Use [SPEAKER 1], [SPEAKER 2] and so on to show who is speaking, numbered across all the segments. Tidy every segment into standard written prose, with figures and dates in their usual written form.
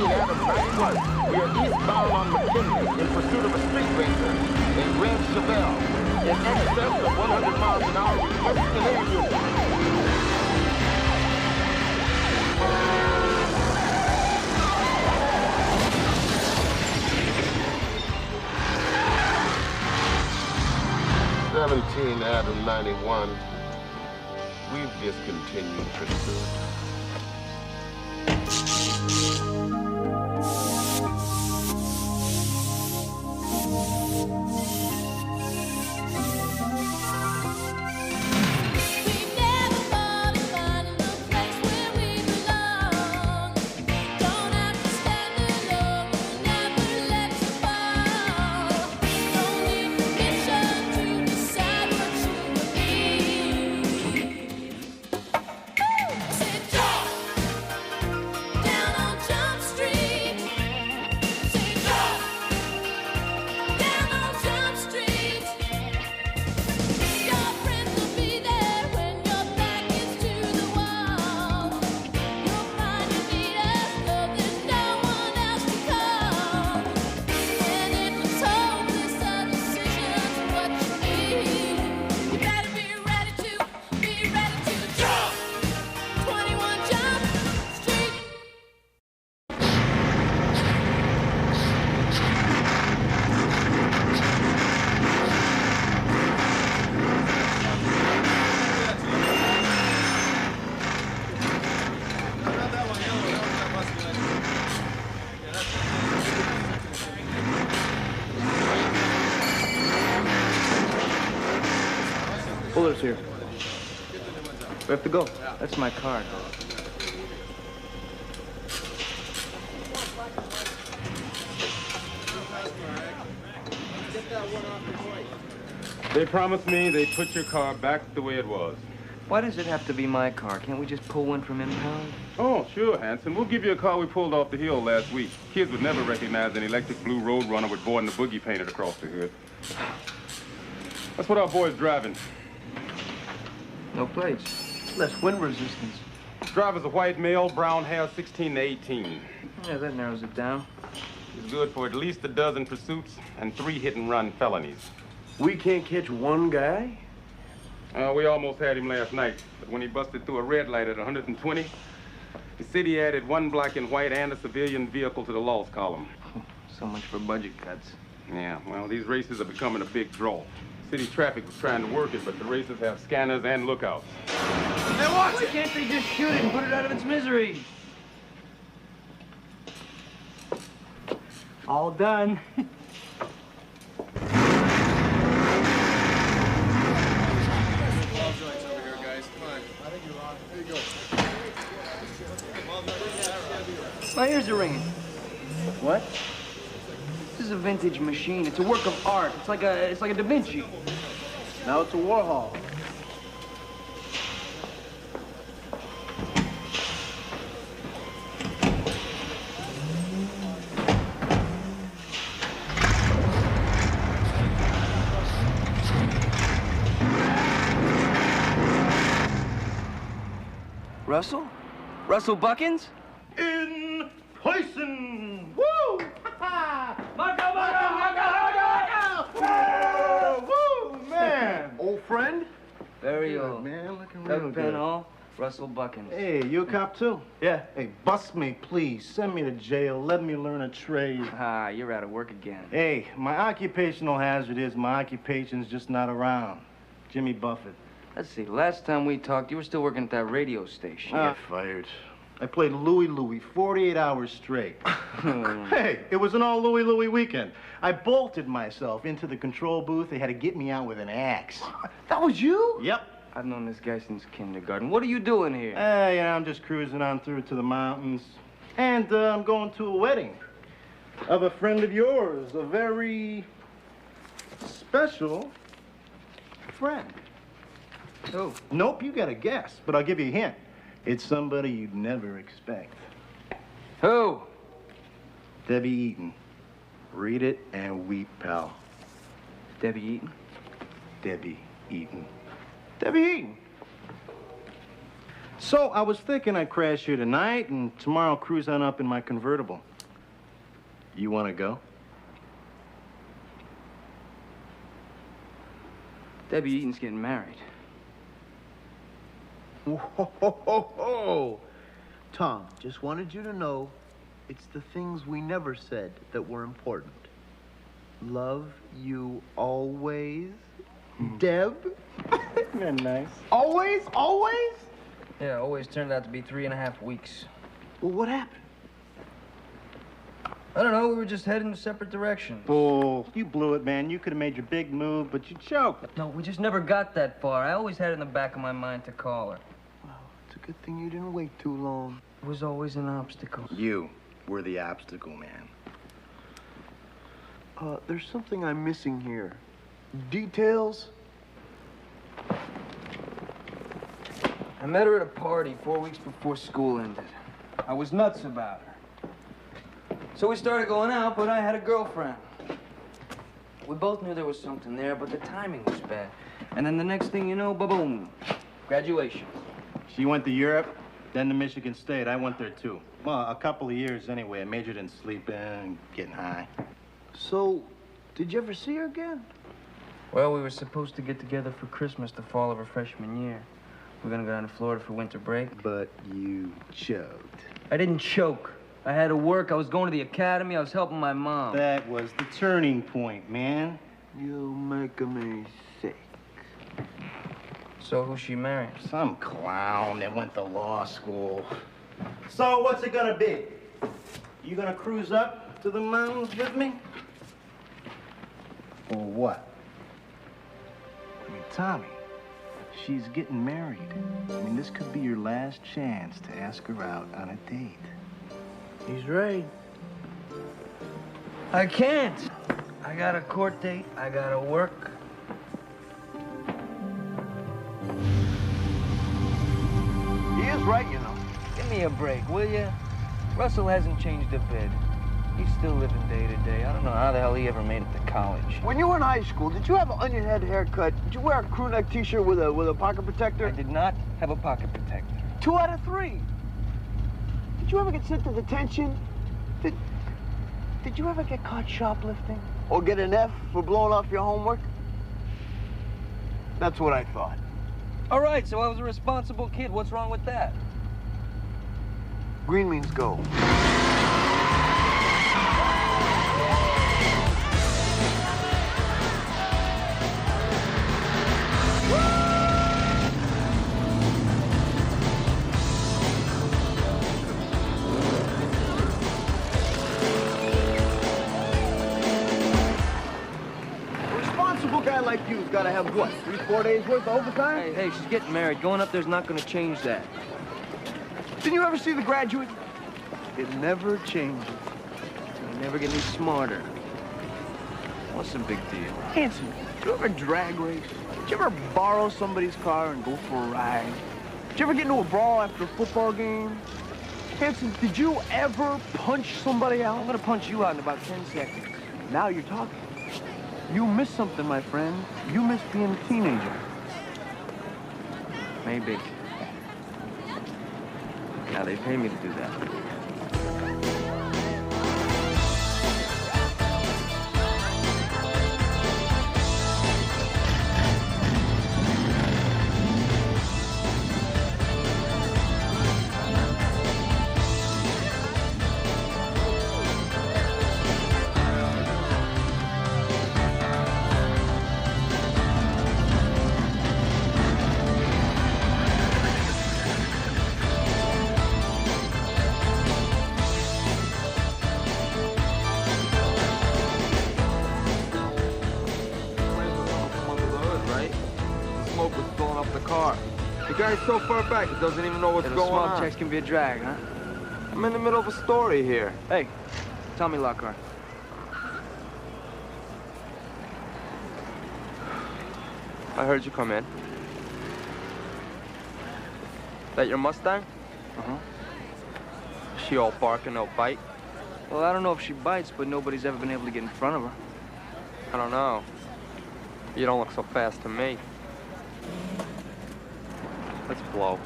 [SPEAKER 1] Adam 91. We are eastbound on McKinley in pursuit of a street racer in red Chevelle. In excess of 100 miles an hour, requesting an air unit. Adam 91. We've discontinued pursuit.
[SPEAKER 2] Fuller's here. We have to go. That's my card.
[SPEAKER 3] They promised me they'd put your car back the way it was.
[SPEAKER 2] Why does it have to be my car? Can't we just pull one from impound?
[SPEAKER 3] Oh, sure, Hanson. We'll give you a car we pulled off the hill last week. Kids would never recognize an electric blue Roadrunner with Boy and the Boogie painted across the hood. That's what our boy's driving.
[SPEAKER 2] No plates. Less wind resistance.
[SPEAKER 3] Driver's a white male, brown hair, 16 to 18.
[SPEAKER 2] Yeah, that narrows it down.
[SPEAKER 3] He's good for at least a dozen pursuits and 3 hit-and-run felonies.
[SPEAKER 4] We can't catch one guy?
[SPEAKER 3] We almost had him last night, but when he busted through a red light at 120, the city added 1 black and white and a civilian vehicle to the loss column.
[SPEAKER 2] So much for budget cuts.
[SPEAKER 3] Yeah, well, these races are becoming a big draw. City traffic was trying to work it, but the races have scanners and lookouts.
[SPEAKER 2] Hey, watch it! Why can't they just shoot it and put it out of its misery?
[SPEAKER 5] All done.
[SPEAKER 2] My ears are ringing.
[SPEAKER 4] What?
[SPEAKER 2] This is a vintage machine. It's a work of art. It's like a Da Vinci.
[SPEAKER 4] Now it's a Warhol.
[SPEAKER 2] Russell? Russell Buckins?
[SPEAKER 4] In Poison! Woo!
[SPEAKER 2] Marco!
[SPEAKER 4] Woo, man! Old friend?
[SPEAKER 2] Very old.
[SPEAKER 4] Man, looking real
[SPEAKER 2] Krevepp'in
[SPEAKER 4] good.
[SPEAKER 2] Hall, Russell Buckins.
[SPEAKER 4] Hey, you a cop too?
[SPEAKER 5] Yeah.
[SPEAKER 4] Hey, bust me, please. Send me to jail. Let me learn a trade.
[SPEAKER 2] Ah, you're out of work again.
[SPEAKER 4] Hey, my occupational hazard is my occupation's just not around. Jimmy Buffett.
[SPEAKER 2] Let's see, last time we talked, you were still working at that radio station.
[SPEAKER 4] Get fired. I played Louie 48 hours straight. Hey, it was an all Louie weekend. I bolted myself into the control booth. They had to get me out with an axe.
[SPEAKER 5] That was you?
[SPEAKER 4] Yep.
[SPEAKER 2] I've known this guy since kindergarten. What are you doing here?
[SPEAKER 4] You know, I'm just cruising on through to the mountains. And I'm going to a wedding of a friend of yours, a very special friend.
[SPEAKER 2] Who?
[SPEAKER 4] Nope, you got to guess, but I'll give you a hint. It's somebody you'd never expect.
[SPEAKER 2] Who?
[SPEAKER 4] Debbie Eaton. Read it and weep, pal.
[SPEAKER 2] Debbie Eaton?
[SPEAKER 4] Debbie Eaton. Debbie Eaton. So I was thinking I'd crash here tonight and tomorrow cruise on up in my convertible. You want to go?
[SPEAKER 2] Debbie Eaton's getting married.
[SPEAKER 6] Whoa, ho, ho, ho, ho. Tom, just wanted you to know it's the things we never said that were important. Love you always, Deb.
[SPEAKER 4] Isn't that nice?
[SPEAKER 6] Always? Always?
[SPEAKER 2] Yeah, always turned out to be 3.5 weeks.
[SPEAKER 6] Well, what happened?
[SPEAKER 2] I don't know, we were just heading in separate directions.
[SPEAKER 4] Bull. You blew it, man. You could have made your big move, but you choked.
[SPEAKER 2] No, we just never got that far. I always had it in the back of my mind to call her.
[SPEAKER 6] Well, it's a good thing you didn't wait too long.
[SPEAKER 2] It was always an obstacle.
[SPEAKER 4] You were the obstacle, man.
[SPEAKER 6] There's something I'm missing here. Details?
[SPEAKER 2] I met her at a party 4 weeks before school ended. I was nuts about her. So we started going out, but I had a girlfriend. We both knew there was something there, but the timing was bad. And then the next thing you know, ba-boom, graduation.
[SPEAKER 4] She went to Europe, then to Michigan State. I went there, too. Well, a couple of years anyway. I majored in sleeping and getting high.
[SPEAKER 6] So, did you ever see her again?
[SPEAKER 2] Well, we were supposed to get together for Christmas the fall of her freshman year. We're gonna go down to Florida for winter break.
[SPEAKER 6] But you choked.
[SPEAKER 2] I didn't choke. I had to work. I was going to the academy. I was helping my mom.
[SPEAKER 4] That was the turning point, man.
[SPEAKER 6] You make me sick.
[SPEAKER 2] So who's she marrying?
[SPEAKER 4] Some clown that went to law school. So what's it gonna be? You gonna cruise up to the mountains with me? Or what? I mean, Tommy, she's getting married. I mean, this could be your last chance to ask her out on a date.
[SPEAKER 6] He's right.
[SPEAKER 2] I can't. I got a court date. I gotta work.
[SPEAKER 6] He is right, you know.
[SPEAKER 2] Give me a break, will you? Russell hasn't changed a bit. He's still living day to day. I don't know how the hell he ever made it to college.
[SPEAKER 6] When you were in high school, did you have an onion head haircut? Did you wear a crew neck t-shirt with a pocket protector?
[SPEAKER 2] I did not have a pocket protector.
[SPEAKER 6] 2 out of 3. Did you ever get sent to detention? Did you ever get caught shoplifting? Or get an F for blowing off your homework? That's what I thought.
[SPEAKER 2] All right, so I was a responsible kid. What's wrong with that?
[SPEAKER 6] Green means go. Guy like you's got to have what, 3-4 days worth of overtime?
[SPEAKER 2] Hey, she's getting married. Going up there's not going to change that.
[SPEAKER 6] Didn't you ever see The Graduate? It never changes.
[SPEAKER 2] You never get any smarter. What's the big deal?
[SPEAKER 6] Hanson, did you ever drag race? Did you ever borrow somebody's car and go for a ride? Did you ever get into a brawl after a football game? Hanson, did you ever punch somebody out?
[SPEAKER 2] I'm going to punch you out in about 10 seconds.
[SPEAKER 6] Now you're talking. You missed something, my friend. You missed being a teenager.
[SPEAKER 2] Maybe. Now they pay me to do that.
[SPEAKER 7] Guy's so far back, he doesn't even know what's going on.
[SPEAKER 2] Small checks can be a drag, huh?
[SPEAKER 7] I'm in the middle of a story here.
[SPEAKER 2] Hey, tell me, Lockhart.
[SPEAKER 7] I heard you come in. That your Mustang?
[SPEAKER 2] Uh-huh.
[SPEAKER 7] She all bark and no bite?
[SPEAKER 2] Well, I don't know if she bites, but nobody's ever been able to get in front of her.
[SPEAKER 7] I don't know. You don't look so fast to me. Let's blow.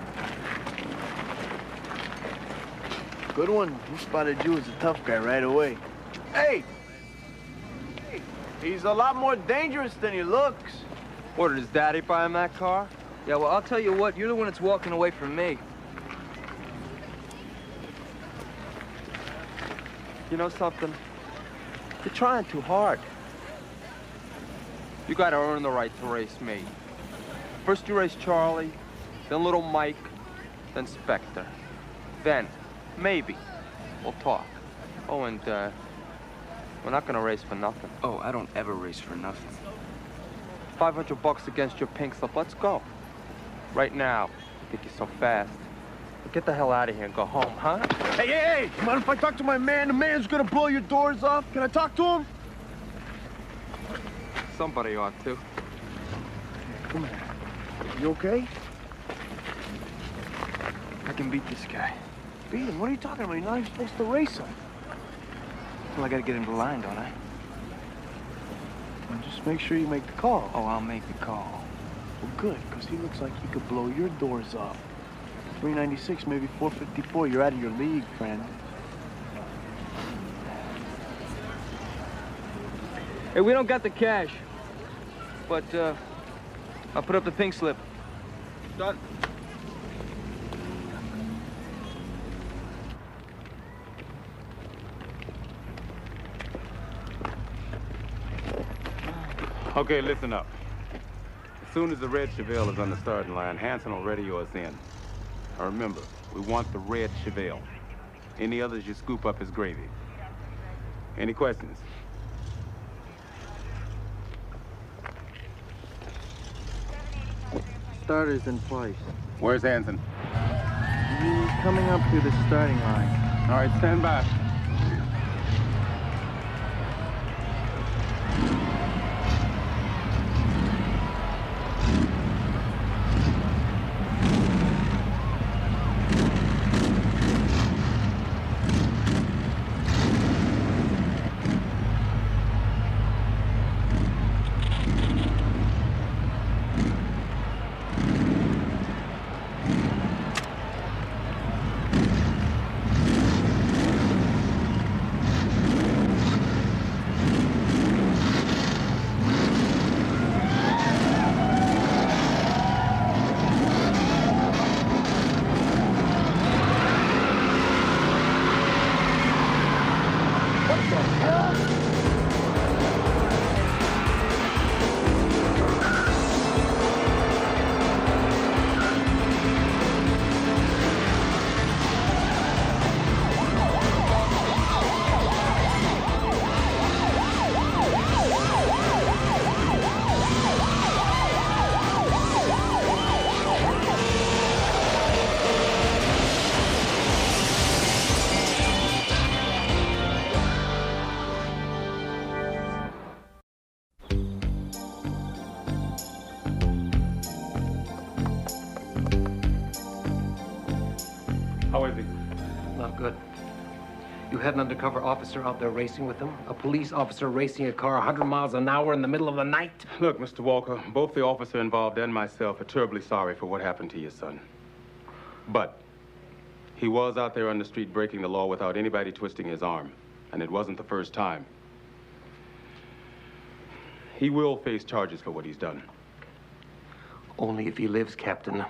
[SPEAKER 6] Good one. He spotted you as a tough guy right away. Hey! Hey! He's a lot more dangerous than he looks.
[SPEAKER 7] What, did his daddy buy him that car?
[SPEAKER 2] Yeah, well, I'll tell you what, you're the one that's walking away from me.
[SPEAKER 7] You know something? You're trying too hard. You gotta earn the right to race me. First you race Charlie, then little Mike, then Spectre. Then, maybe, we'll talk. Oh, and, we're not gonna race for nothing.
[SPEAKER 2] Oh, I don't ever race for nothing.
[SPEAKER 7] $500 against your pink slip, let's go. Right now, you think you're so fast. But get the hell out of here and go home, huh?
[SPEAKER 6] Hey, hey, hey! Mind if I talk to my man? The man's gonna blow your doors off. Can I talk to him?
[SPEAKER 7] Somebody ought to.
[SPEAKER 6] Come here. You okay?
[SPEAKER 2] I can beat this guy.
[SPEAKER 6] Beat him? What are you talking about? You're not even supposed to race him.
[SPEAKER 2] Well, I gotta get him to the line, don't I?
[SPEAKER 6] Well, just make sure you make the call.
[SPEAKER 2] Oh, I'll make the call.
[SPEAKER 6] Well, good, because he looks like he could blow your doors off. 396, maybe 454. You're out of your league, friend.
[SPEAKER 2] Hey, we don't got the cash. But, I'll put up the pink slip.
[SPEAKER 7] Done.
[SPEAKER 3] Okay, listen up. As soon as the red Chevelle is on the starting line, Hanson will radio us in. Now remember, we want the red Chevelle. Any others you scoop up as gravy. Any questions?
[SPEAKER 6] Starter's in place.
[SPEAKER 3] Where's Hanson?
[SPEAKER 6] He's coming up through the starting line.
[SPEAKER 3] All right, stand by. How is he?
[SPEAKER 8] Not good. You had an undercover officer out there racing with him? A police officer racing a car 100 miles an hour in the middle of the night?
[SPEAKER 3] Look, Mr. Walker, both the officer involved and myself are terribly sorry for what happened to your son. But he was out there on the street breaking the law without anybody twisting his arm. And it wasn't the first time. He will face charges for what he's done.
[SPEAKER 8] Only if he lives, Captain.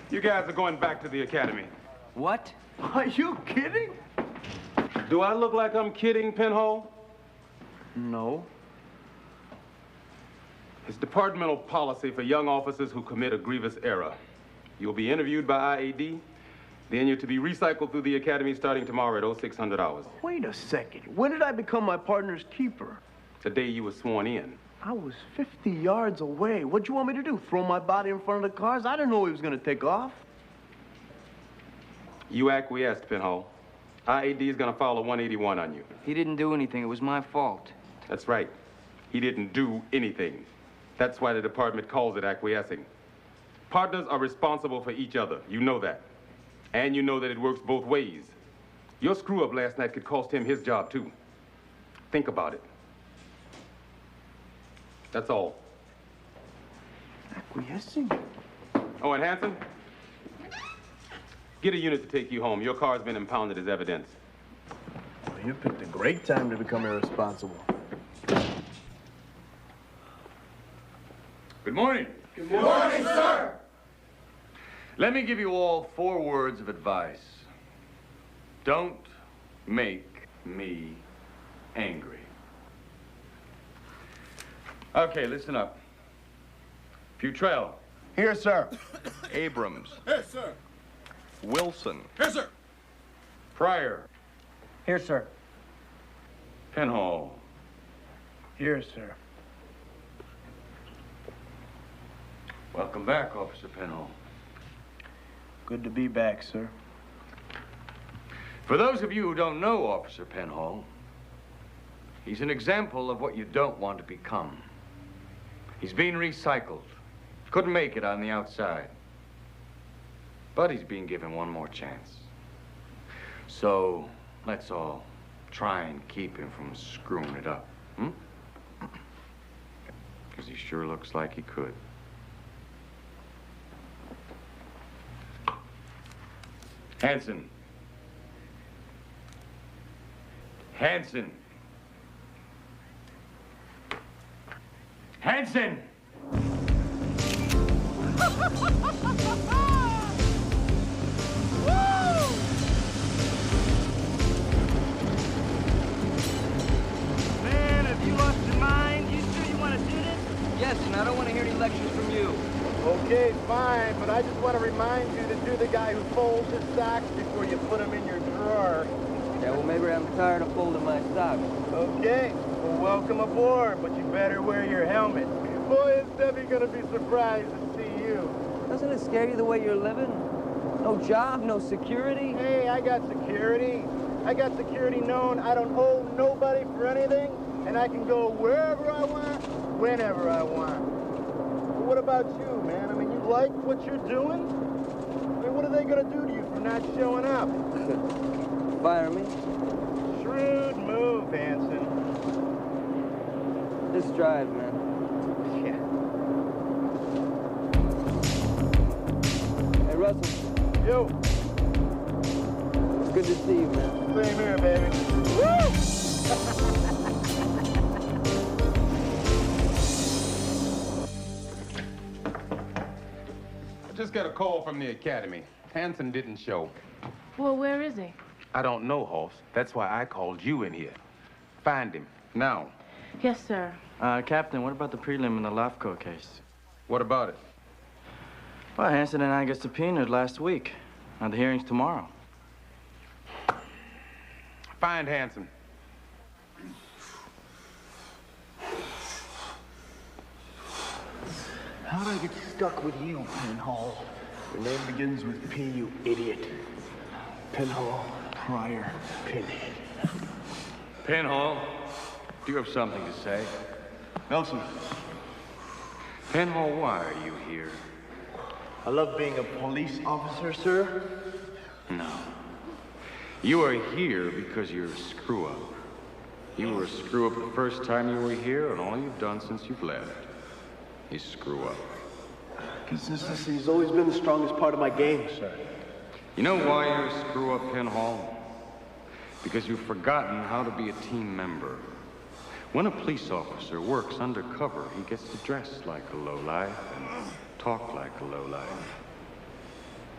[SPEAKER 3] You guys are going back to the academy.
[SPEAKER 2] What?
[SPEAKER 6] Are you kidding?
[SPEAKER 3] Do I look like I'm kidding, Pinhole?
[SPEAKER 6] No.
[SPEAKER 3] It's departmental policy for young officers who commit a grievous error. You'll be interviewed by IAD, then you're to be recycled through the academy starting tomorrow at 0600 hours.
[SPEAKER 6] Wait a second. When did I become my partner's keeper?
[SPEAKER 3] The day you were sworn in.
[SPEAKER 6] I was 50 yards away. What'd you want me to do? Throw my body in front of the cars? I didn't know he was gonna take off.
[SPEAKER 3] You acquiesced, Pinhole. IAD is gonna file a 181 on you.
[SPEAKER 2] He didn't do anything. It was my fault.
[SPEAKER 3] That's right. He didn't do anything. That's why the department calls it acquiescing. Partners are responsible for each other. You know that. And you know that it works both ways. Your screw-up last night could cost him his job, too. Think about it. That's all.
[SPEAKER 6] Yes, sir.
[SPEAKER 3] Oh, and Hanson, get a unit to take you home. Your car's been impounded as evidence.
[SPEAKER 6] Well, you picked a great time to become irresponsible.
[SPEAKER 9] Good morning.
[SPEAKER 1] Good morning, sir.
[SPEAKER 9] Let me give you all 4 words of advice. Don't make me angry. Okay, listen up. Futrell.
[SPEAKER 6] Here, sir.
[SPEAKER 9] Abrams.
[SPEAKER 1] Yes, sir.
[SPEAKER 9] Wilson.
[SPEAKER 1] Yes, sir.
[SPEAKER 9] Pryor.
[SPEAKER 2] Here, sir.
[SPEAKER 9] Penhall.
[SPEAKER 6] Here, sir.
[SPEAKER 9] Welcome back, Officer Penhall.
[SPEAKER 6] Good to be back, sir.
[SPEAKER 9] For those of you who don't know Officer Penhall, he's an example of what you don't want to become. He's been recycled. Couldn't make it on the outside. But he's being given one more chance. So, let's all try and keep him from screwing it up, hmm? Because he sure looks like he could. Hanson. Hanson. Hanson!
[SPEAKER 5] Man, have you lost your mind? You sure you want to do this?
[SPEAKER 2] Yes, and I don't want to hear any lectures from you.
[SPEAKER 6] Okay, fine, but I just want to remind you to do the guy who folds his socks before you put them in your drawer.
[SPEAKER 2] Yeah, well, maybe I'm tired of folding my socks.
[SPEAKER 6] Okay, well, welcome aboard, but you better wear your helmet. Boy, is Debbie gonna be surprised to see you.
[SPEAKER 2] Doesn't it scare you the way you're living? No job, no security?
[SPEAKER 6] Hey, I got security. I got security known. I don't owe nobody for anything, and I can go wherever I want, whenever I want. But what about you, man? I mean, you like what you're doing? I mean, what are they gonna do to you for not showing up?
[SPEAKER 2] Fire me?
[SPEAKER 6] Shrewd move, Hanson.
[SPEAKER 2] Just drive, man.
[SPEAKER 6] Yeah.
[SPEAKER 2] Hey, Russell.
[SPEAKER 6] Yo,
[SPEAKER 2] It's good to see you, man.
[SPEAKER 6] same here, baby. Woo!
[SPEAKER 3] I just got a call from the academy. Hanson didn't show.
[SPEAKER 10] Well, where is he?
[SPEAKER 3] I don't know, Hoss. That's why I called you in here. Find him, now.
[SPEAKER 10] Yes, sir.
[SPEAKER 11] Captain, what about the prelim in the Lofco case?
[SPEAKER 3] What about it?
[SPEAKER 11] Well, Hanson and I got subpoenaed last week. Now, the hearing's tomorrow.
[SPEAKER 3] Find Hanson.
[SPEAKER 6] How'd I get stuck with you, Penhall? Your name begins with P, you idiot. Penhall, Pryor, Pinhead.
[SPEAKER 9] Penhall, do you have something to say?
[SPEAKER 6] Nelson,
[SPEAKER 9] Penhall, why are you here?
[SPEAKER 6] I love being a police officer, sir.
[SPEAKER 9] No. You are here because you're a screw-up. You were a screw-up the first time you were here, and all you've done since you've left is screw up.
[SPEAKER 6] Consistency's always been the strongest part of my game, sir.
[SPEAKER 9] You know why you're a screw-up, Penhall? Because you've forgotten how to be a team member. When a police officer works undercover, he gets to dress like a lowlife and talk like a lowlife.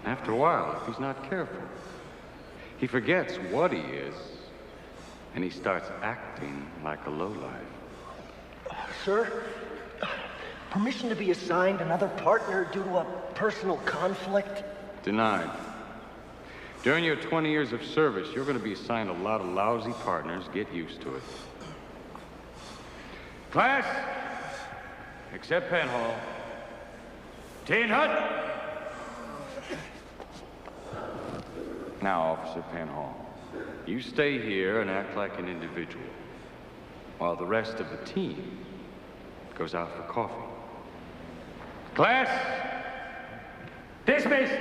[SPEAKER 9] After a while, if he's not careful, he forgets what he is, and he starts acting like a lowlife.
[SPEAKER 12] Sir, permission to be assigned another partner due to a personal conflict?
[SPEAKER 9] Denied. During your 20 years of service, you're going to be assigned a lot of lousy partners. Get used to it. Class, except Penhall. Tin Hut. Now, Officer Penhall, you stay here and act like an individual, while the rest of the team goes out for coffee. Class, dismissed.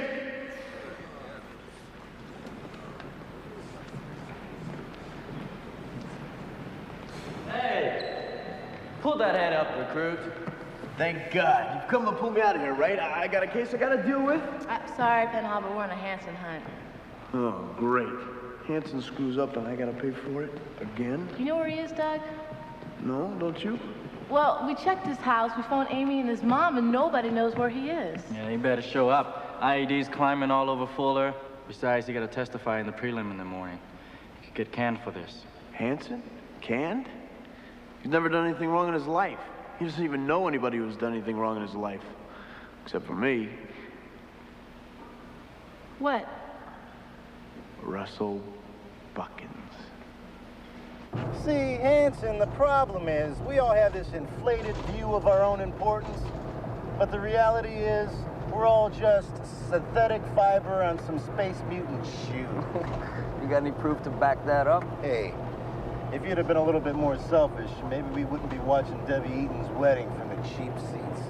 [SPEAKER 11] Hey! Pull that head up, recruit.
[SPEAKER 6] Thank God. You've come to pull me out of here, right? I got a case I gotta deal with.
[SPEAKER 10] Sorry, Penhall, but we're on a Hanson hunt.
[SPEAKER 6] Oh, great. Hanson screws up and I gotta pay for it again?
[SPEAKER 10] You know where he is, Doug?
[SPEAKER 6] No, don't you?
[SPEAKER 10] Well, we checked his house, we phoned Amy and his mom, and nobody knows where he is.
[SPEAKER 11] Yeah, he better show up. IED's climbing all over Fuller. Besides, he got to testify in the prelim in the morning. He could get canned for this.
[SPEAKER 6] Hanson? Canned? He's never done anything wrong in his life. He doesn't even know anybody who's done anything wrong in his life. Except for me.
[SPEAKER 10] What?
[SPEAKER 6] Russell Buckins.
[SPEAKER 4] See, Hanson, the problem is we all have this inflated view of our own importance, but the reality is we're all just synthetic fiber on some space mutant shoe.
[SPEAKER 2] You got any proof to back that up?
[SPEAKER 4] Hey, if you'd have been a little bit more selfish, maybe we wouldn't be watching Debbie Eaton's wedding from the cheap seats.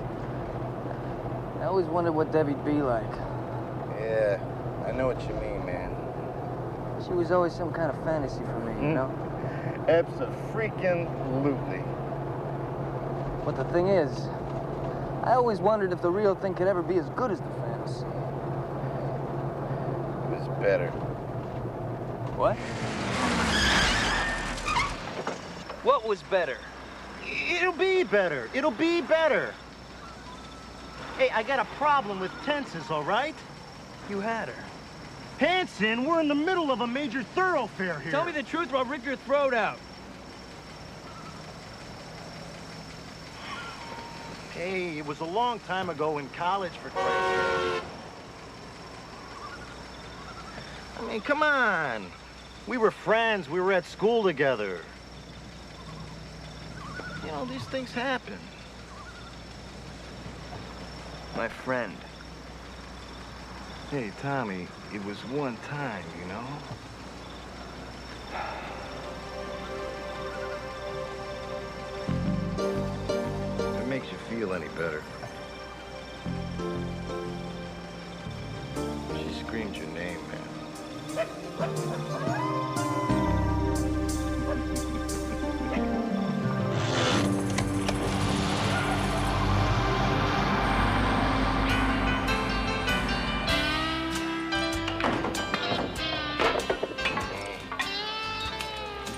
[SPEAKER 2] I always wondered what Debbie'd be like.
[SPEAKER 4] Yeah, I know what you mean, man.
[SPEAKER 2] She was always some kind of fantasy for me, you know?
[SPEAKER 4] Abso-freaking-lutely.
[SPEAKER 2] But the thing is, I always wondered if the real thing could ever be as good as the fantasy.
[SPEAKER 4] It was better.
[SPEAKER 2] What? What was better?
[SPEAKER 4] It'll be better. It'll be better. Hey, I got a problem with tenses, all right?
[SPEAKER 2] You had her.
[SPEAKER 4] Hanson, we're in the middle of a major thoroughfare here.
[SPEAKER 12] Tell me the truth or I'll rip your throat out.
[SPEAKER 4] Hey, it was a long time ago in college, for Christ's sake. I mean, come on. We were friends. We were at school together. You know, these things happen. My friend. Hey, Tommy, it was one time, you know? If it makes you feel any better. She screamed your name, man.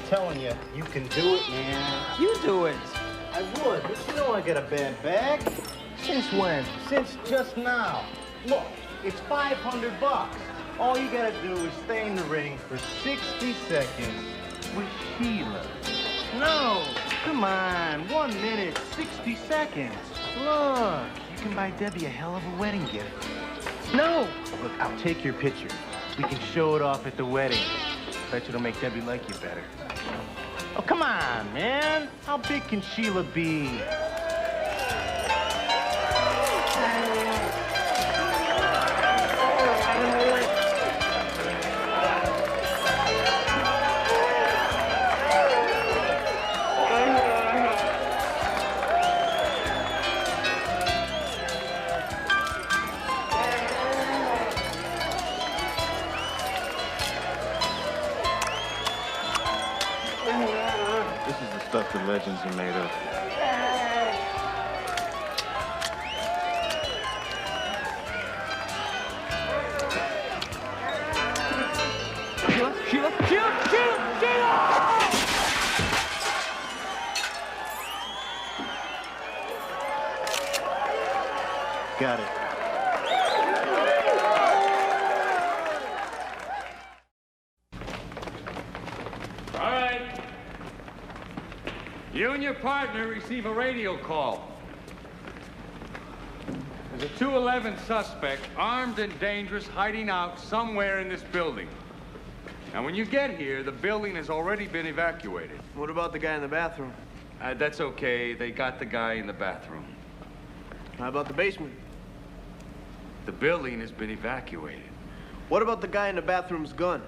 [SPEAKER 4] Telling you, you can do it, man.
[SPEAKER 2] You do it.
[SPEAKER 4] I would, but you know I got a bad back. Since when? Since just now. Look, it's $500. All you gotta do is stay in the ring for 60 seconds with Sheila. No, come on, 1 minute, 60 seconds. Look, you can buy Debbie a hell of a wedding gift. No! Look, I'll take your picture. We can show it off at the wedding. Bet you it'll make Debbie like you better. Oh, come on, man. How big can Sheila be? Stuff the legends are made of.
[SPEAKER 12] Sheila!
[SPEAKER 4] Got it.
[SPEAKER 9] You and your partner receive a radio call. There's a 211 suspect, armed and dangerous, hiding out somewhere in this building. Now, when you get here, the building has already been evacuated.
[SPEAKER 6] What about the guy in the bathroom?
[SPEAKER 9] That's okay. They got the guy in the bathroom.
[SPEAKER 6] How about the basement?
[SPEAKER 9] The building has been evacuated.
[SPEAKER 6] What about the guy in the bathroom's gun?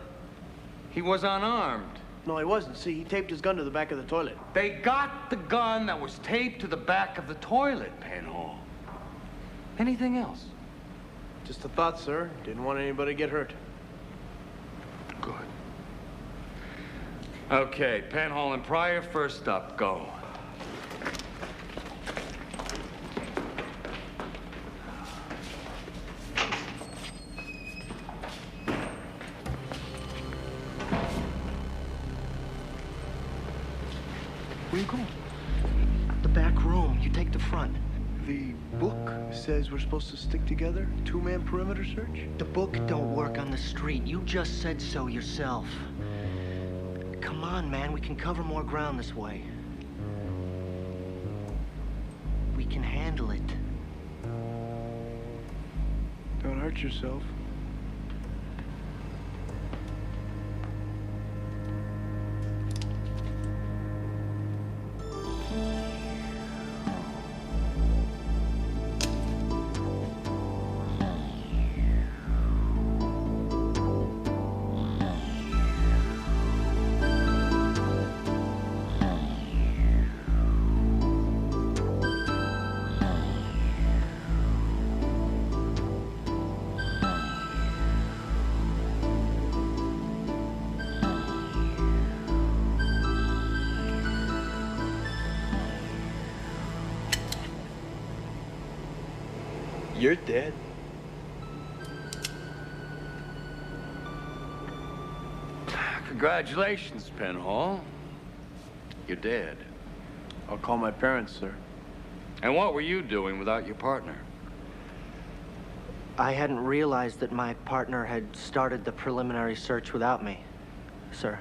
[SPEAKER 9] He was unarmed.
[SPEAKER 6] No, he wasn't. See, he taped his gun to the back of the toilet.
[SPEAKER 9] They got the gun that was taped to the back of the toilet, Penhall. Anything else?
[SPEAKER 6] Just a thought, sir. Didn't want anybody to get hurt.
[SPEAKER 9] Good. Okay, Penhall and Pryor, first up, go.
[SPEAKER 12] come on. The back room. You take the front.
[SPEAKER 6] The book says we're supposed to stick together? Two-man perimeter search?
[SPEAKER 12] The book don't work on the street. You just said so yourself. Come on, man. We can cover more ground this way. We can handle it.
[SPEAKER 6] Don't hurt yourself. You're dead.
[SPEAKER 9] Congratulations, Penhall. You're dead.
[SPEAKER 6] I'll call my parents, sir.
[SPEAKER 9] And what were you doing without your partner?
[SPEAKER 12] I hadn't realized that my partner had started the preliminary search without me, sir.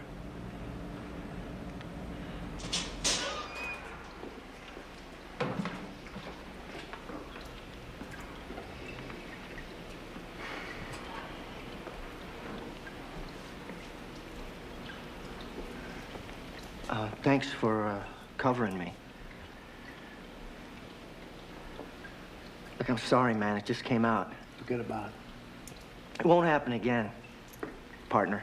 [SPEAKER 12] Thanks for covering me. Look, I'm sorry, man. It just came out.
[SPEAKER 6] Forget about it.
[SPEAKER 12] It won't happen again, partner.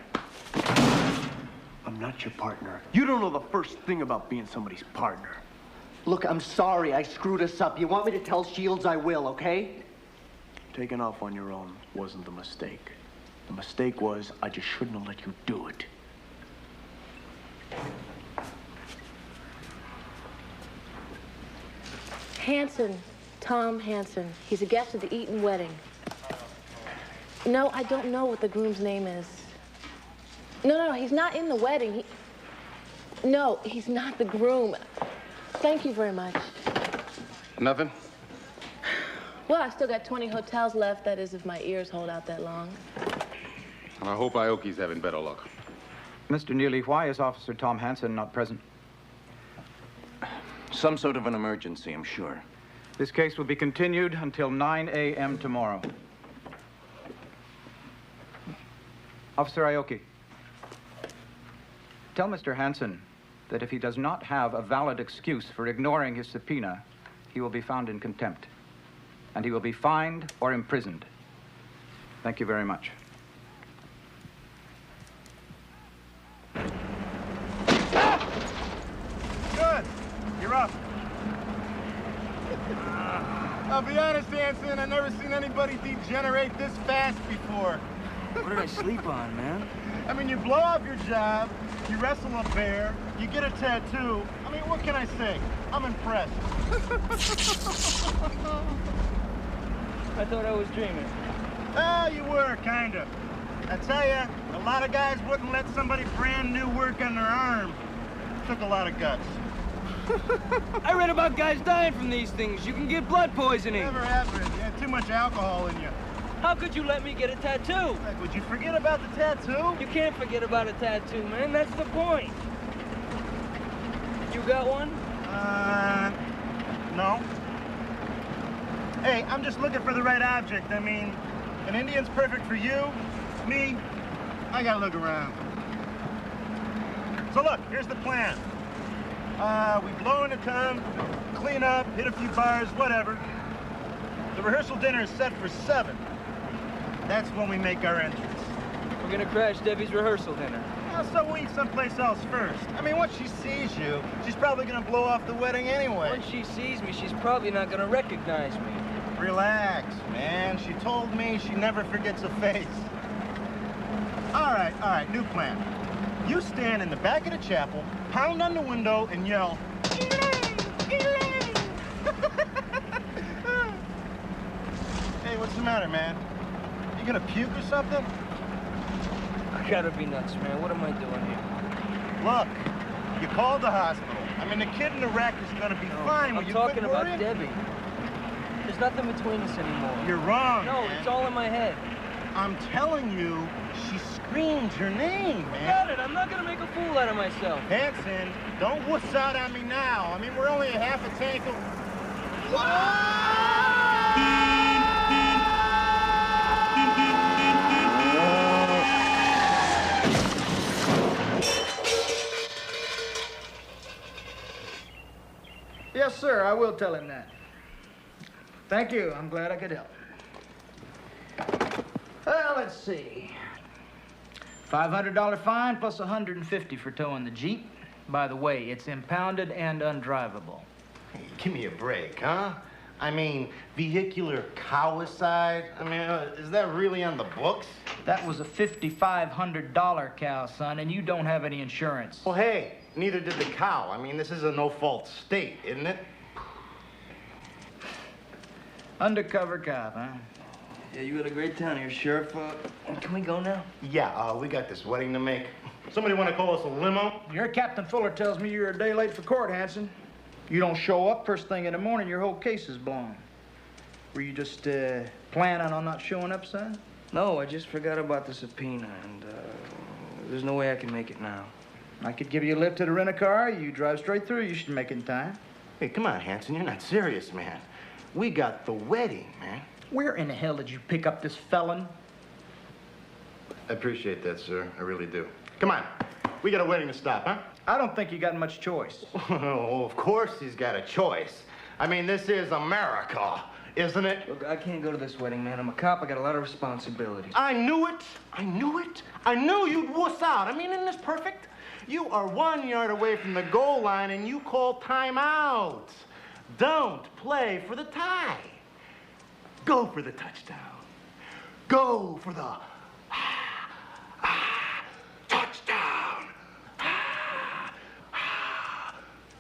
[SPEAKER 6] I'm not your partner. You don't know the first thing about being somebody's partner.
[SPEAKER 12] Look, I'm sorry. I screwed us up. You want me to tell Shields I will, okay?
[SPEAKER 6] Taking off on your own wasn't the mistake. The mistake was I just shouldn't have let you do it.
[SPEAKER 10] Hanson, Tom Hanson. He's a guest at the Eaton wedding. No, I don't know what the groom's name is. No, he's not in the wedding. No, he's not the groom. Thank you very much.
[SPEAKER 3] Nothing?
[SPEAKER 10] Well, I still got 20 hotels left, that is, if my ears hold out that long.
[SPEAKER 3] And I hope Aoki's having better luck.
[SPEAKER 13] Mr. Neely, why is Officer Tom Hanson not present?
[SPEAKER 14] Some sort of an emergency, I'm sure.
[SPEAKER 13] This case will be continued until 9 a.m. tomorrow. Officer Aoki, tell Mr. Hanson that if he does not have a valid excuse for ignoring his subpoena, he will be found in contempt, and he will be fined or imprisoned. Thank you very much.
[SPEAKER 4] Good. You're up. I'll be honest, Hanson, I've never seen anybody degenerate this fast before.
[SPEAKER 2] What did I sleep on, man?
[SPEAKER 4] I mean, you blow up your job, you wrestle a bear, you get a tattoo. I mean, what can I say? I'm impressed.
[SPEAKER 2] I thought I was dreaming.
[SPEAKER 4] Ah, you were, kinda. I tell ya, a lot of guys wouldn't let somebody brand new work on their arm. Took a lot of guts.
[SPEAKER 2] I read about guys dying from these things. You can get blood poisoning.
[SPEAKER 4] Never happened. You had too much alcohol in you.
[SPEAKER 2] How could you let me get a tattoo?
[SPEAKER 4] Like, would you forget about the tattoo?
[SPEAKER 2] You can't forget about a tattoo, man. That's the point. You got one?
[SPEAKER 4] No. Hey, I'm just looking for the right object. I mean, an Indian's perfect for you. Me, I gotta look around. So look, here's the plan. We blow into town, clean up, hit a few bars, whatever. The rehearsal dinner is set for 7. That's when we make our entrance.
[SPEAKER 2] We're gonna crash Debbie's rehearsal dinner.
[SPEAKER 4] Well, so we'll eat someplace else first. I mean, once she sees you, she's probably gonna blow off the wedding anyway.
[SPEAKER 2] Once she sees me, she's probably not gonna recognize me.
[SPEAKER 4] Relax, man. She told me she never forgets a face. All right, new plan. You stand in the back of the chapel, pound on the window, and yell, "Elaine! Elaine!" Hey, what's the matter, man? You gonna puke or something?
[SPEAKER 2] I gotta be nuts, man. What am I doing here?
[SPEAKER 4] Look, you called the hospital. I mean, the kid in the wreck is gonna be fine.
[SPEAKER 2] I'm talking about Debbie. There's nothing between us anymore.
[SPEAKER 4] You're wrong.
[SPEAKER 2] No,
[SPEAKER 4] man.
[SPEAKER 2] it's all in my head.
[SPEAKER 4] I'm telling you, she screams your name, man.
[SPEAKER 2] Forget it. I'm not gonna make a fool out of myself.
[SPEAKER 4] Hanson, don't wuss out on me now. I mean, we're only a half a tank of...
[SPEAKER 15] Yes, sir, I will tell him that. Thank you. I'm glad I could help. Well, let's see. $500 fine plus $150 for towing the Jeep. By the way, it's impounded and undrivable.
[SPEAKER 4] Hey, give me a break, huh? I mean, vehicular cow-icide? I mean, is that really on the books?
[SPEAKER 15] That was a $5,500 cow, son, and you don't have any insurance.
[SPEAKER 4] Well, hey, neither did the cow. I mean, this is a no-fault state, isn't it?
[SPEAKER 15] Undercover cop, huh?
[SPEAKER 2] Yeah, you had a great town here, Sheriff. Can we go now?
[SPEAKER 4] Yeah, we got this wedding to make. Somebody want to call us a limo?
[SPEAKER 15] Your Captain Fuller tells me you're a day late for court, Hanson. You don't show up first thing in the morning, your whole case is blown. Were you just planning on not showing up, son?
[SPEAKER 2] No, I just forgot about the subpoena, and there's no way I can make it now.
[SPEAKER 15] I could give you a lift to the rent-a-car. You drive straight through. You should make it in time.
[SPEAKER 4] Hey, come on, Hanson. You're not serious, man. We got the wedding, man.
[SPEAKER 15] Where in the hell did you pick up this felon?
[SPEAKER 4] I appreciate that, sir. I really do. Come on. We got a wedding to stop, huh?
[SPEAKER 15] I don't think you got much choice.
[SPEAKER 4] Oh, of course he's got a choice. I mean, this is America, isn't it?
[SPEAKER 2] Look, I can't go to this wedding, man. I'm a cop. I got a lot of responsibilities.
[SPEAKER 4] I knew it. I knew it. I knew you'd wuss out. I mean, isn't this perfect? You are 1 yard away from the goal line, and you call timeout. Don't play for the tie. Go for the touchdown. Go for the touchdown.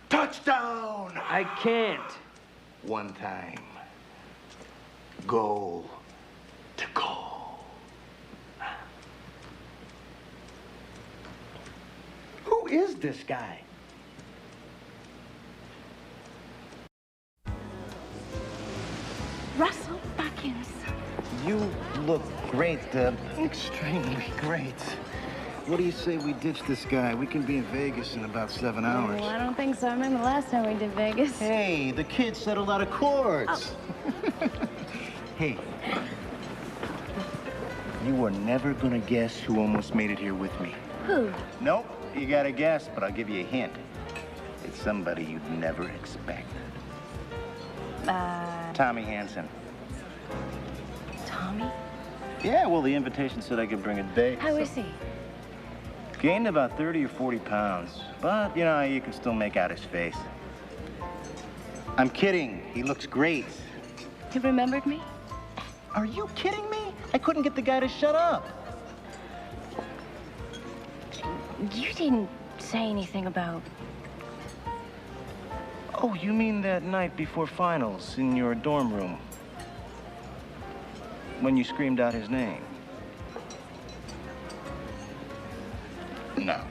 [SPEAKER 4] Touchdown.
[SPEAKER 2] I can't.
[SPEAKER 4] One time. Goal to goal.
[SPEAKER 15] Who is this guy?
[SPEAKER 10] Russell Buckins.
[SPEAKER 6] You look great, Deb. Extremely great. What do you say we ditch this guy? We can be in Vegas in about 7 hours.
[SPEAKER 16] Oh, I don't think so. I remember the last time we did Vegas.
[SPEAKER 6] Hey, the kid settled out of court.
[SPEAKER 16] Oh.
[SPEAKER 6] Hey, you were never gonna guess who almost made it here with me.
[SPEAKER 16] Who?
[SPEAKER 6] Nope, you gotta guess, but I'll give you a hint. It's somebody you'd never expect. Tommy Hanson.
[SPEAKER 16] Tommy?
[SPEAKER 6] Yeah, well, the invitation said I could bring a date.
[SPEAKER 16] How is he?
[SPEAKER 6] Gained about 30 or 40 pounds, but, you know, you can still make out his face. I'm kidding. He looks great.
[SPEAKER 16] He remembered me?
[SPEAKER 6] Are you kidding me? I couldn't get the guy to shut up.
[SPEAKER 16] You didn't say anything about...
[SPEAKER 6] Oh, you mean that night before finals in your dorm room? When you screamed out his name? No.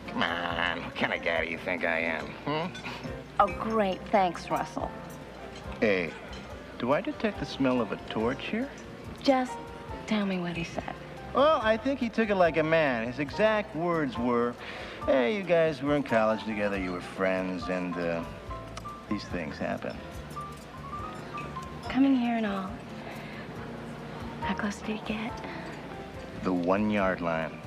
[SPEAKER 6] Come on, what kind of guy do you think I am,
[SPEAKER 16] Oh, great. Thanks, Russell.
[SPEAKER 6] Hey, do I detect the smell of a torch here?
[SPEAKER 16] Just tell me what he said.
[SPEAKER 6] Well, I think he took it like a man. His exact words were, hey, you guys were in college together, you were friends, and these things happen.
[SPEAKER 16] Coming here and all. How close did he get?
[SPEAKER 6] The 1 yard line.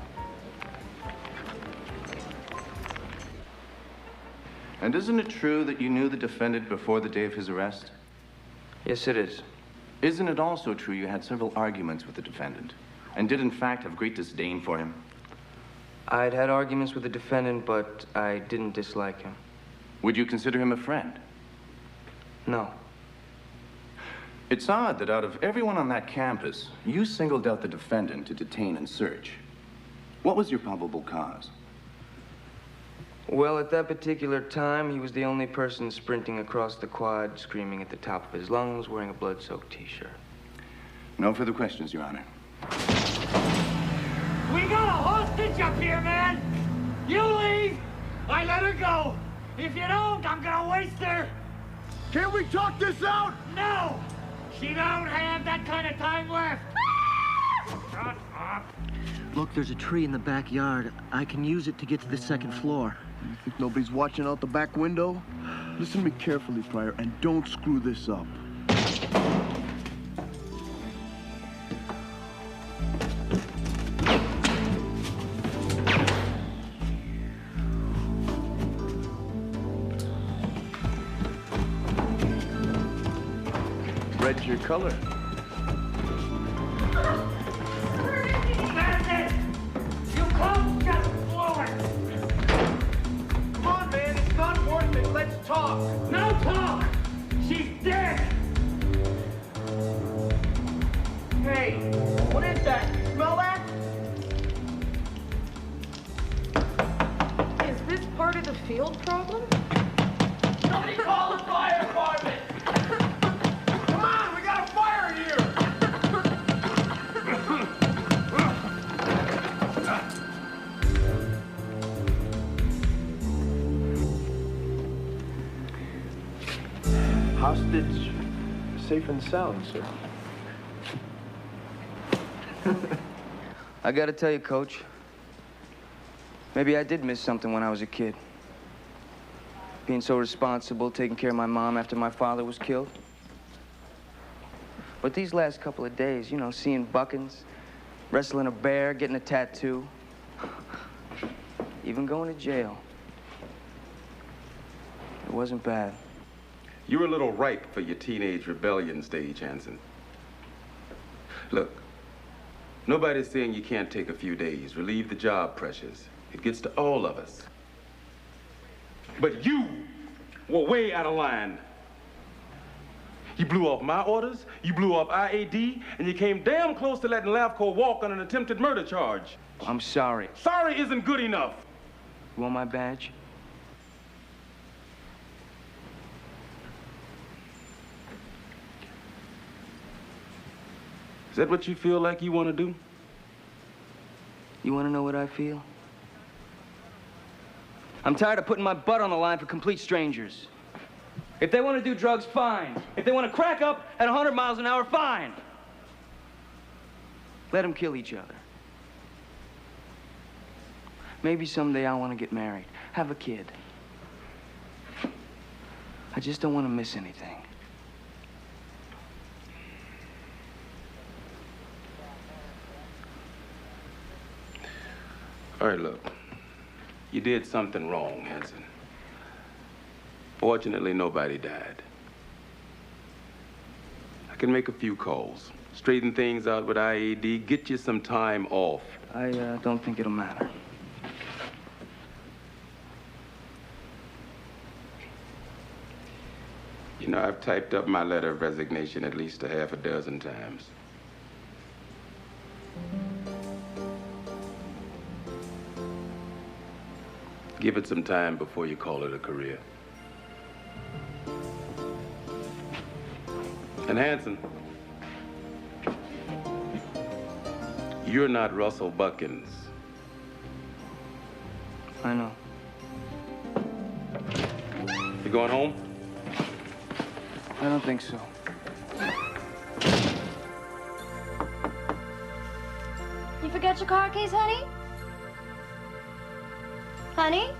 [SPEAKER 14] And isn't it true that you knew the defendant before the day of his arrest?
[SPEAKER 2] Yes, it is.
[SPEAKER 14] Isn't it also true you had several arguments with the defendant, and did in fact have great disdain for him?
[SPEAKER 2] I'd had arguments with the defendant, but I didn't dislike him.
[SPEAKER 14] Would you consider him a friend?
[SPEAKER 2] No.
[SPEAKER 14] It's odd that out of everyone on that campus, you singled out the defendant to detain and search. What was your probable cause?
[SPEAKER 2] Well, at that particular time, he was the only person sprinting across the quad, screaming at the top of his lungs, wearing a blood-soaked T-shirt.
[SPEAKER 14] No further questions, Your Honor.
[SPEAKER 5] We got a hostage up here, man! You leave! I let her go! If you don't, I'm gonna waste her.
[SPEAKER 17] Can't we talk this out?
[SPEAKER 5] No! She don't have that kind of time left. Shut up.
[SPEAKER 12] Look, there's a tree in the backyard. I can use it to get to the second floor.
[SPEAKER 17] You think nobody's watching out the back window? Listen to me carefully, Pryor, and don't screw this up.
[SPEAKER 6] Red's your color.
[SPEAKER 5] That's it! You come, just blow it!
[SPEAKER 15] Come on, man, it's not worth it. Let's talk.
[SPEAKER 5] No talk! She's dead!
[SPEAKER 15] Hey, what is that? You smell that?
[SPEAKER 10] Is this part of the field problem?
[SPEAKER 5] Somebody call the fire department!
[SPEAKER 15] Come on, we got a fire here!
[SPEAKER 6] Hostage safe and sound, sir.
[SPEAKER 2] I gotta tell you, Coach, maybe I did miss something when I was a kid. Being so responsible, taking care of my mom after my father was killed. But these last couple of days, you know, seeing Buckins, wrestling a bear, getting a tattoo, even going to jail. It wasn't bad.
[SPEAKER 3] You're a little ripe for your teenage rebellion stage, Hanson. Look, nobody's saying you can't take a few days, relieve the job pressures. It gets to all of us. But you were way out of line. You blew off my orders, you blew off IAD, and you came damn close to letting Lavco walk on an attempted murder charge.
[SPEAKER 2] I'm sorry.
[SPEAKER 3] Sorry isn't good enough.
[SPEAKER 2] You want my badge?
[SPEAKER 3] Is that what you feel like you want to do?
[SPEAKER 2] You want to know what I feel? I'm tired of putting my butt on the line for complete strangers. If they want to do drugs, fine. If they want to crack up at 100 miles an hour, fine. Let them kill each other. Maybe someday I want to get married, have a kid. I just don't want to miss anything.
[SPEAKER 3] All right, look. You did something wrong, Hanson. Fortunately, nobody died. I can make a few calls, straighten things out with IAD, get you some time off.
[SPEAKER 2] I don't think it'll matter.
[SPEAKER 3] You know, I've typed up my letter of resignation at least a half a dozen times. Give it some time before you call it a career. And Hanson, you're not Russell Buckins.
[SPEAKER 2] I know.
[SPEAKER 3] You going home?
[SPEAKER 2] I don't think so.
[SPEAKER 16] You forgot your car keys, honey? Honey?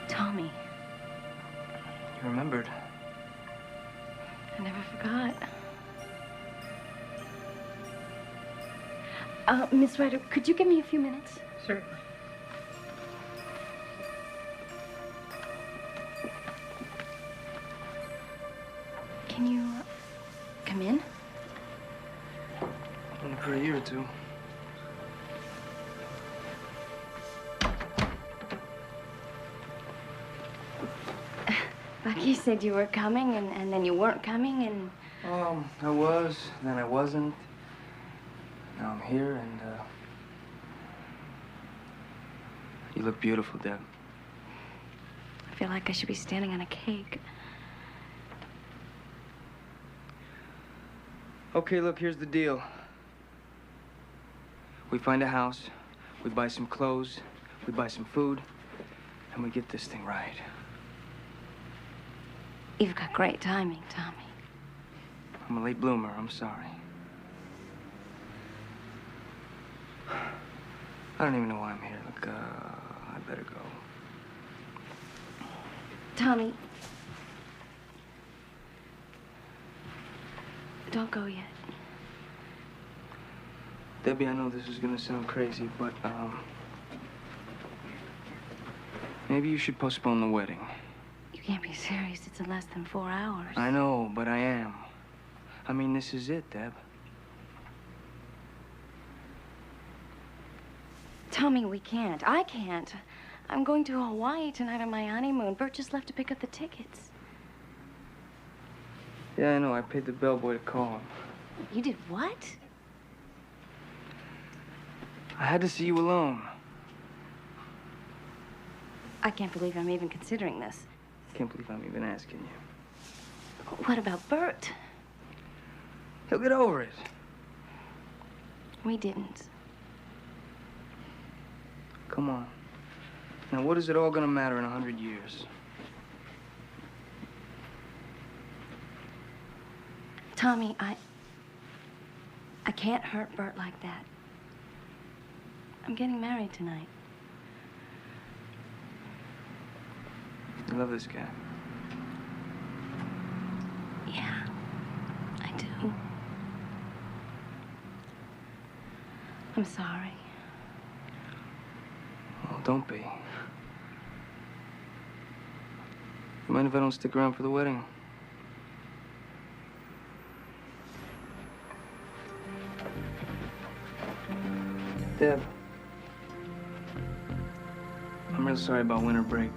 [SPEAKER 16] Tommy.
[SPEAKER 2] You remembered.
[SPEAKER 16] I never forgot. Miss Ryder, could you give me a few minutes?
[SPEAKER 10] Certainly.
[SPEAKER 16] Can you come in?
[SPEAKER 2] Only for a year or two.
[SPEAKER 16] Bucky said you were coming, and then you weren't coming, and...
[SPEAKER 2] I was, then I wasn't. Now I'm here, and, You look beautiful, Deb.
[SPEAKER 16] I feel like I should be standing on a cake.
[SPEAKER 2] Okay, look, here's the deal. We find a house, we buy some clothes, we buy some food, and we get this thing right.
[SPEAKER 16] You've got great timing, Tommy.
[SPEAKER 2] I'm a late bloomer, I'm sorry. I don't even know why I'm here. Look, I better go.
[SPEAKER 16] Tommy. Don't go yet.
[SPEAKER 2] Debbie, I know this is gonna sound crazy, but, maybe you should postpone the wedding.
[SPEAKER 16] You can't be serious. It's in less than 4 hours.
[SPEAKER 2] I know, but I am. I mean, this is it, Deb.
[SPEAKER 16] Tommy, we can't. I can't. I'm going to Hawaii tonight on my honeymoon. Bert just left to pick up the tickets.
[SPEAKER 2] Yeah, I know. I paid the bellboy to call him.
[SPEAKER 16] You did what?
[SPEAKER 2] I had to see you alone.
[SPEAKER 16] I can't believe I'm even considering this.
[SPEAKER 2] Can't believe I'm even asking you.
[SPEAKER 16] What about Bert?
[SPEAKER 2] He'll get over it.
[SPEAKER 16] We didn't.
[SPEAKER 2] Come on. Now, what is it all gonna matter in 100 years?
[SPEAKER 16] Tommy, I can't hurt Bert like that. I'm getting married tonight.
[SPEAKER 2] You love this guy?
[SPEAKER 16] Yeah, I do. I'm sorry.
[SPEAKER 2] Well, don't be. You mind if I don't stick around for the wedding? Deb, I'm real sorry about winter break.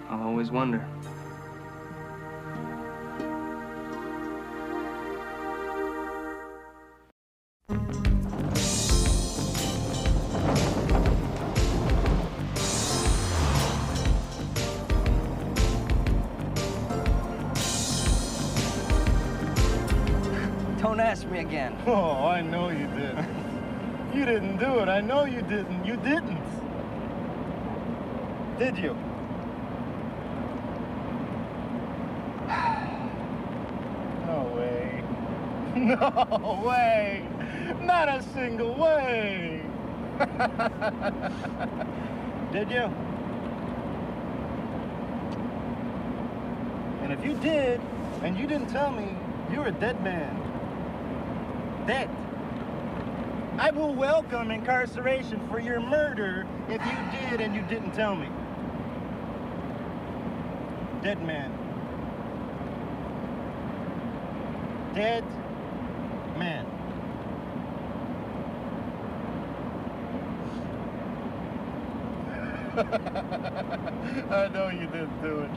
[SPEAKER 2] I'll always wonder. Don't ask me again.
[SPEAKER 4] Oh, I know you did. You didn't do it. I know you didn't. You didn't. Did you? No way. No way. Not a single way. Did you? And if you did, and you didn't tell me, you're a dead man. Dead. I will welcome incarceration for your murder if you did and you didn't tell me. Dead man. Dead man. I know you didn't do it.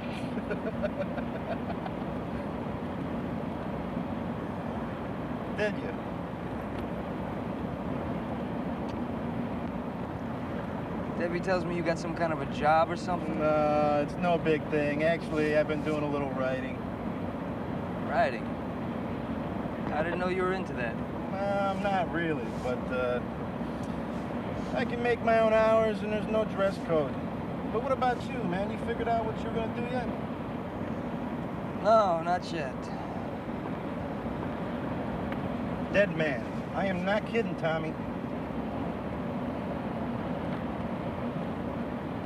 [SPEAKER 4] Did you?
[SPEAKER 2] Debbie tells me you got some kind of a job or something?
[SPEAKER 4] No, it's no big thing. Actually, I've been doing a little writing.
[SPEAKER 2] Writing? I didn't know you were into that.
[SPEAKER 4] I'm not really, but I can make my own hours and there's no dress code. But what about you, man? You figured out what you're gonna do yet?
[SPEAKER 2] No, not yet.
[SPEAKER 4] Dead man. I am not kidding, Tommy.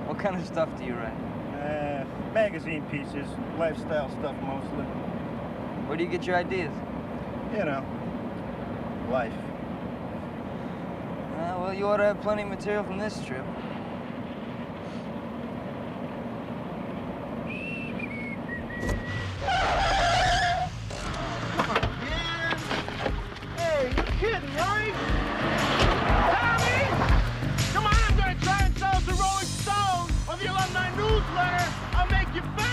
[SPEAKER 2] What kind of stuff do you write?
[SPEAKER 4] Magazine pieces, lifestyle stuff mostly.
[SPEAKER 2] Where do you get your ideas?
[SPEAKER 4] You know, life.
[SPEAKER 2] Well, you ought to have plenty of material from this trip.
[SPEAKER 4] Hey, you kidding, right? Tommy! Come on, I'm gonna try and sell the Rolling Stone or the alumni newsletter. I'll make you famous.